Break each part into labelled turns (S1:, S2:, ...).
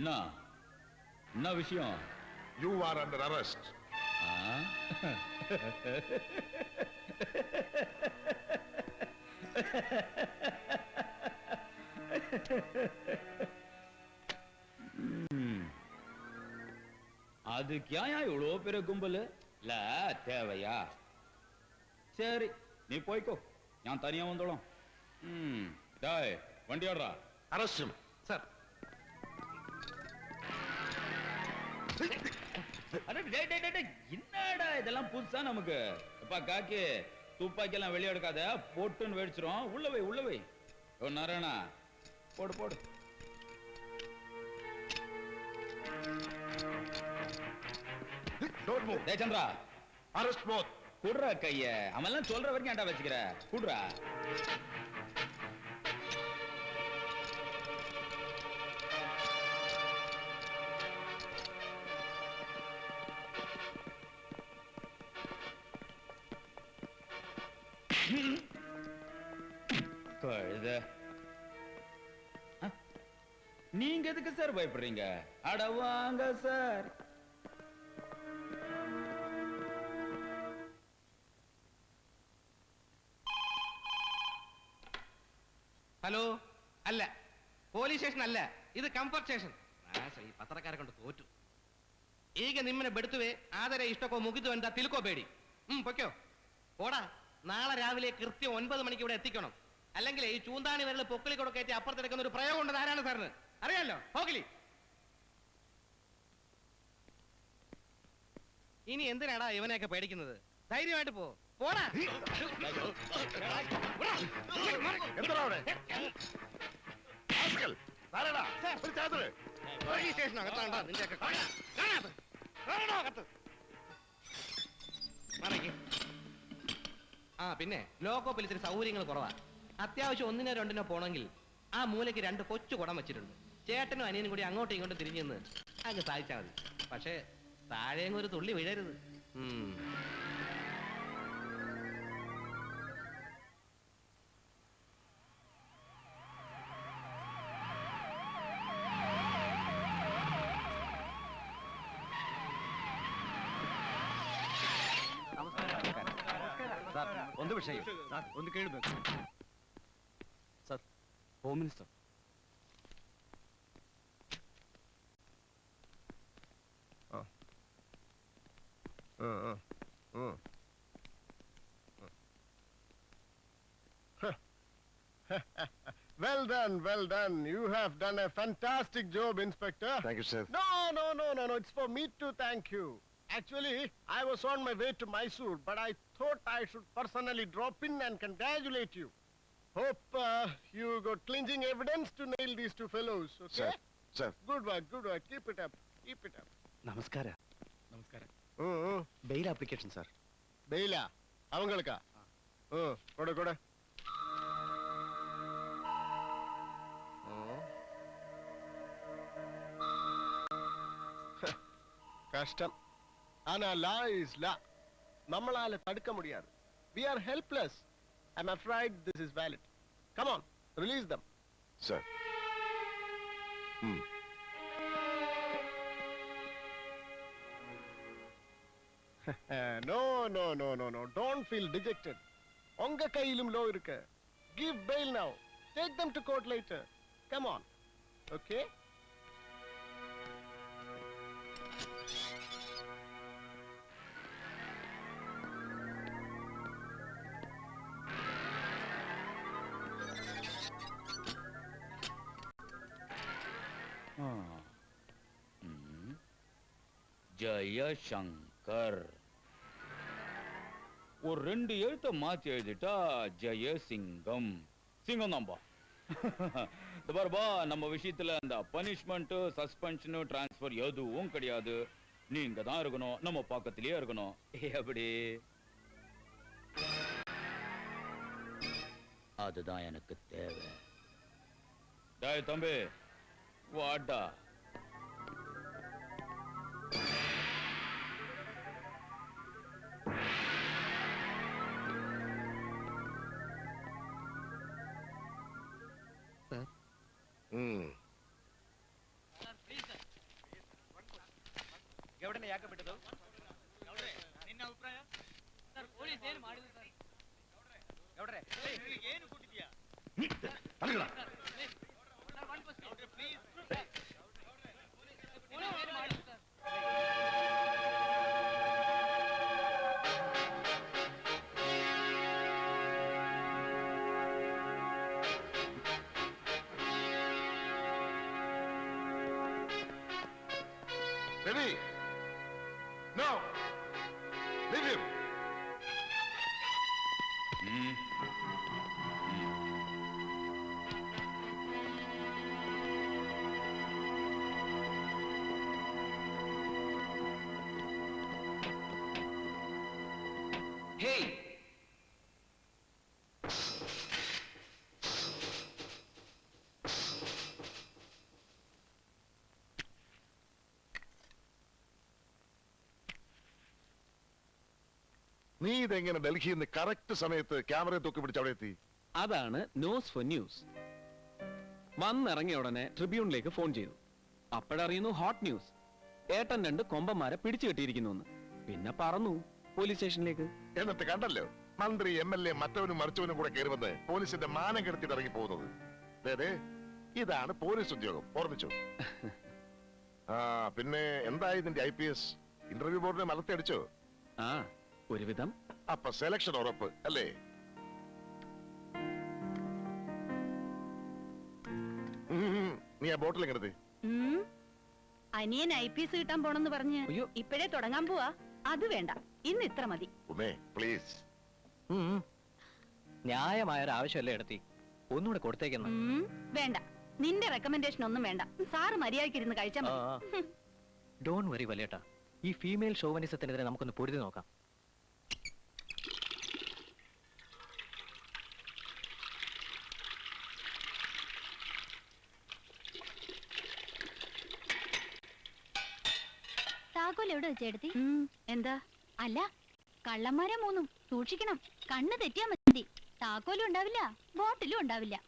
S1: என்ன என்ன விஷயம்?
S2: You are under arrest.
S1: அதுக்கு ஏன் இவ்வளோ பெரிய கும்பல்? இல்ல தேவையா? சரி நீ போய்க்கோ, நான் தனியா வந்துடும். டேய் வண்டி ஆடுறா.
S2: Arrest him.
S3: சார்.
S1: என்னடா இதெல்லாம் புதுசா நமக்கு? அப்பா காக்கி துப்பாக்கி எல்லாம் வெளியே எடுக்காத, போட்டுன்னு வெடிச்சிரும். உள்ள வை நாராயணா, போடு.
S2: Don't move.
S1: டேய் சந்திரா,
S2: Arrest both.
S1: குடுறா கைய. அவன் எல்லாம் சொல்ற வரைக்கும் ஏன்டா வச்சுக்கிற? குடுறா. நீங்க எதுக்கு சார் பயப்படுறீங்க? அட வாங்க சார்.
S3: ഹലോ, അല്ല പോലീസ് സ്റ്റേഷൻ അല്ല, ഇത് ಕಂಫರ್ಟ್ ಸ್ಟೇಷನ್. ಈ ಪತ್ರಕಾರ ಕೊಂಡು ತೋಟು. ಈಗ ನಿಮ್ಮನ್ನ ಬಿಡುತ್ತವೆ, ಆದರೆ ಇಷ್ಟಕ್ಕೋ ಮುಗಿದು ಅಂತ ತಿಳ್ಕೋಬೇಡಿ. പൊക്കോ. ഓടാ, നാളെ രാവിലെ കൃത്യം 9 മണിക്ക് ഇവിടെ എത്തിക്കണം. അല്ലെങ്കിൽ ഈ ചൂന്താണി വിരൽ പൊക്കിളി കൂടെ കയറ്റി അപ്പുറത്തെടുക്കുന്ന ഒരു പ്രയോഗം ഉണ്ട്. ആരാണ് സാറിന് അറിയാലോ? പോകിലി. ഇനി എന്തിനാടാ ഇവനെയൊക്കെ പേടിക്കുന്നത്? ധൈര്യമായിട്ട് പോടാ. പിന്നെ ലോക്കോപ്പിൽ ഇത്തിരി സൗകര്യങ്ങൾ കുറവാ. അത്യാവശ്യം 1നോ 2നോ പോണെങ്കിൽ ആ മൂലയ്ക്ക് 2 കൊച്ചു കുടം വെച്ചിട്ടുണ്ട്. ചേട്ടനും അനിയനും കൂടി അങ്ങോട്ടും ഇങ്ങോട്ടും തിരിഞ്ഞെന്ന് അങ്ങ് സാധിച്ചാൽ മതി. പക്ഷേ താഴെയും ഒരു തുള്ളി വീഴരുത്.
S4: ಸರ್, ಒಂದು ವಿಷಯ ಸರ್, ಒಂದು ಕೇಳಬೇಕು sir. Home minister.
S5: Well done. You have done a fantastic job, Inspector.
S2: Thank you, sir.
S5: No. It's for me to thank you. Actually, I was on my way to Mysore, but I thought I should personally drop in and congratulate you. Hope you got clinching evidence to nail these 2 fellows, okay?
S2: Sir.
S5: Good work. Keep it up.
S4: ನಮಸ್ಕಾರ.
S5: Bail
S4: application, sir.
S5: Bail avangalukka. Kodu. கஷ்டம். ஆனா law is law. நம்மளால தடுக்க முடியாது. We are helpless. I'm afraid this is valid. Come on, release them.
S2: Sir.
S5: No. Don't feel dejected. உங்க கையிலும் law இருக்கு. Give bail now. Take them to court later. Come on. Okay?
S1: Jaishankar. ஒரு 2 எழுத்த மாத்தி எழுதிட்டா ஜெயசிங்கம். சிங்கம் தான்பா. பாருபா, நம்ம விஷயத்துல அந்த பனிஷ்மெண்ட், சஸ்பென்ஷன், டிரான்ஸ்பர் எதுவும் கிடையாது. நீங்க தான் இருக்கணும், நம்ம பக்கத்திலேயே இருக்கணும். எப்படி? அதுதான் எனக்கு தேவை. டேய் தம்பி, வாடா.
S2: Hmm.
S3: Sir, please, sir.
S6: ಯಾಕೆ ಬಿಟ್ಟದು ನಿನ್ನ ಅಭಿಪ್ರಾಯ ಸರ್ ಪೊಲೀಸ್ ಏನು ಮಾಡಿದ್ರು ಸರ್ ಗೌಡ್ರೆ ಏನು ಕೊಟ್ಟಿದ್ಯಾ
S2: ಅಲ್ಗಳ Ready? No. Leave him.
S3: Hey
S2: നീ ഇതെങ്ങനെ ഡൽഹിയിൽ നിന്ന് കറക്റ്റ് സമയത്ത് ക്യാമറയെ തൂക്കി പിടിച്ച് അവിടെ എത്തി?
S4: അതാണ് ന്യൂസ് ഫോർ ന്യൂസ്. വന്നിറങ്ങിയ ഉടനെ ട്രിബ്യൂണിലേക്ക് ഫോൺ ചെയ്തു. അപ്പോഴറിയുന്നു ഹോട്ട് ന്യൂസ്. ഏട്ടൻ 2 കൊമ്പന്മാരെ പിടിച്ചു കെട്ടിയിരിക്കുന്നു. പിന്നെ പറന്നു പോലീസ് സ്റ്റേഷനിലേക്ക്.
S2: എന്നിട്ട് കണ്ടല്ലോ മന്ത്രി MLA മറ്റവനും മറിച്ചവനും കൂടെ കയറി വന്ന് പോലീസിന്റെ മാനം കെടുത്തിട്ട് ഇറങ്ങി പോകുന്നത്. അതെ ഇതാണ് പോലീസ് ഉദ്യോഗം, ഓർമ്മിച്ചു? ആ പിന്നെ എന്തായി നിന്റെ IPS ഇന്റർവ്യൂ ബോർഡിനെ മലത്തടിച്ചോ?
S4: ആ ഒരുവിധം.
S2: അപ്പൊ സെലക്ഷൻ ഉറപ്പ് അല്ലേ? നീ ആ ബോട്ടിൽ എങ്ങനത്തെ?
S7: അനിയൻ IPS കിട്ടാൻ പോണെന്ന് പറഞ്ഞ്
S4: അയ്യോ.
S7: ഇപ്പോഴേ തുടങ്ങാൻ പോവാ. അത് വേണ്ട, ഇന്ന് ഇത്ര മതി.
S2: ഉമേ പ്ലീസ്.
S6: ന്യായമായൊരു ആവശ്യമല്ലേ എടുത്തി, ഒന്നുകൂടെ കൊടുത്തേക്കുന്നു.
S7: വേണ്ട, നിന്റെ റെക്കമെൻഡേഷൻ ഒന്നും വേണ്ട. സാറ് മര്യാദയ്ക്ക് ഇരുന്ന് കഴിച്ചാൽ മതി.
S6: ഡോൺ വറി വലിയേട്ടാ, ഈ ഫീമെയിൽ ഷോവനിസത്തിനെതിരെ നമുക്കൊന്ന് പൊരുതി നോക്കാം.
S7: താക്കോൽ എവിടെ വെച്ചെടുത്തി? എന്താ? അല്ല, കള്ളന്മാരെ 3 സൂക്ഷിക്കണം. കണ്ണ് തെറ്റിയാ മതി. താക്കോലും ഉണ്ടാവില്ല, ബോട്ടിലും ഉണ്ടാവില്ല.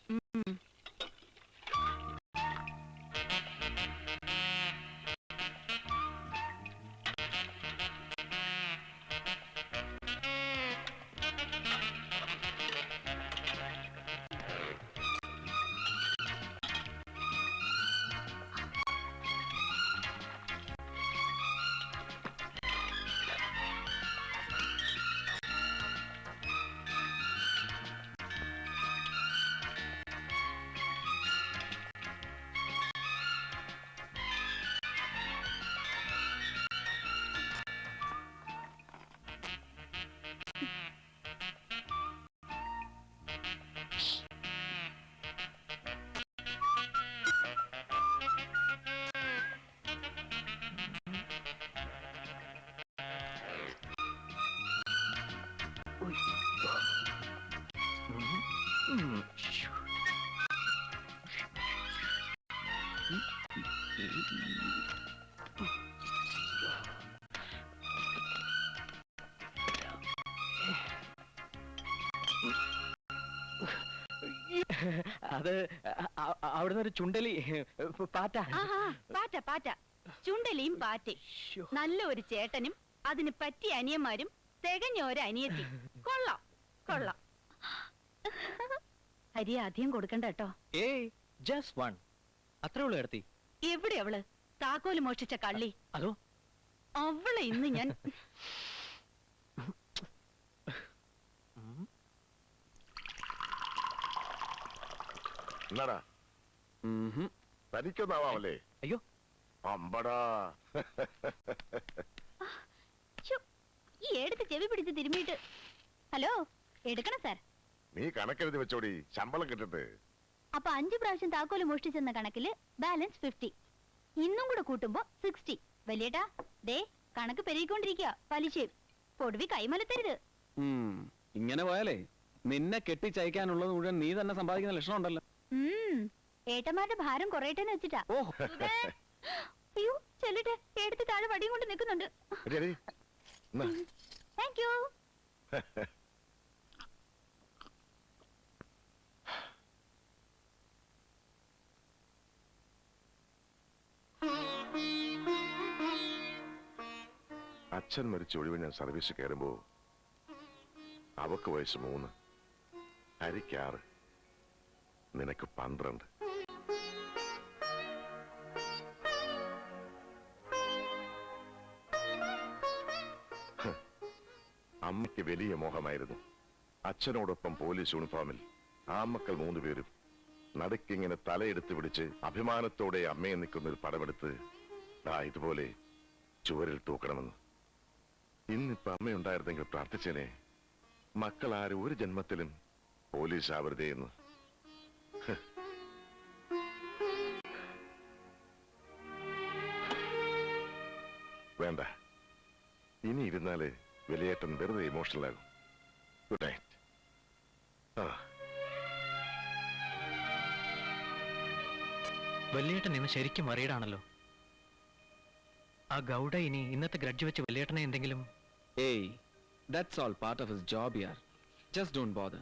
S6: അത് അവിടുന്ന് ഒരു ചുണ്ടലി പാറ്റ.
S7: പാറ്റ പാറ്റ, ചുണ്ടലിയും പാറ്റയും. നല്ല ഒരു ചേട്ടനും അതിന് പറ്റിയ അനിയന്മാരും തികഞ്ഞ ഒരു അനിയത്തി. കൊള്ളാം കൊള്ളാം. അരി അധികം കൊടുക്കണ്ട കേട്ടോ.
S6: ഏയ് ജസ്റ്റ് 1 അത്രേ ഉള്ളൂ എടുത്തി.
S7: എവിടെ അവള്? താക്കോല് മോഷ്ടിച്ച കള്ളി.
S6: അതോ
S7: അവളെ ഇന്ന് ഞാൻ
S2: എന്നാടാ തനിക്കൊന്നാവാമല്ലേ?
S6: അയ്യോ
S2: അമ്പടാ.
S7: ഈ എടുത്ത് ചെവി പിടിച്ച് തിരുമ്മിയിട്ട്. ഹലോ, എടുക്കണം സാർ.
S2: നീ കണക്കെഴുതി വെച്ചോടി, ശമ്പളം കിട്ടിട്ട്.
S7: അപ്പൊ 5 പ്രാവശ്യം താക്കോല് മോഷ്ടിച്ചെന്ന കണക്കില് ബാലൻസ് 50. ഇന്നും കൂടെ കൂട്ടുമ്പോ 60. വലിയേട്ടാ, ദേ കണക്ക് പെരുകിക്കൊണ്ടിരിക്കുക. പലിശയും പൊടുവി കൈമലത്തരുത്.
S4: ഇങ്ങനെ പോയാലേ നിന്നെ കെട്ടിച്ചയക്കാനുള്ളത് മുഴുവൻ നീ തന്നെ സമ്പാദിക്കുന്ന ലക്ഷണം ഉണ്ടല്ലോ.
S7: ഏട്ടന്മാരുടെ ഭാരം കുറയട്ടെന്ന് വെച്ചിട്ടാ. അയ്യോ ചെല്ലട്ടെ, എടുത്ത് താഴെ വടിയും കൊണ്ട് നിൽക്കുന്നുണ്ട്. Thank you.
S2: അച്ഛൻ മരിച്ച ഒഴിവ് ഞാൻ സർവീസ് കയറുമ്പോ അവക്ക് വയസ്സ് 3, ഹരിക്ക് 6, നിനക്ക് 12. അമ്മയ്ക്ക് വലിയ മോഹമായിരുന്നു അച്ഛനോടൊപ്പം പോലീസ് യൂണിഫോമിൽ ആ മക്കൾ 3 പേരും നടുക്കിങ്ങനെ തലയെടുത്ത് പിടിച്ച് അഭിമാനത്തോടെ അമ്മയെ നിൽക്കുന്ന ഒരു പടമെടുത്ത് ഇതുപോലെ ചുവരിൽ തൂക്കണമെന്ന്. ഇന്നിപ്പോ അമ്മയുണ്ടായിരുന്നെങ്കിൽ പ്രാർത്ഥിച്ചേനെ മക്കൾ ആരും ഒരു ജന്മത്തിലും പോലീസ് ആവരുതേ എന്ന്. വേണ്ട, ഇനി ഇരുന്നാല് വലിയേട്ടൻ വെറുതെ ഇമോഷണൽ ആകും. Good night.
S8: വല്യേട്ടൻ ഇന്ന് ശരിക്കും മറിയടാണല്ലോ. ആ ഗൗഡ ഇനി ഇന്നത്തെ ഗ്രഡ്ജ് വെച്ച് വല്യേട്ടനെ എന്തെങ്കിലും...
S4: ഏയ്, that's all part of his job, yaar. Just don't bother.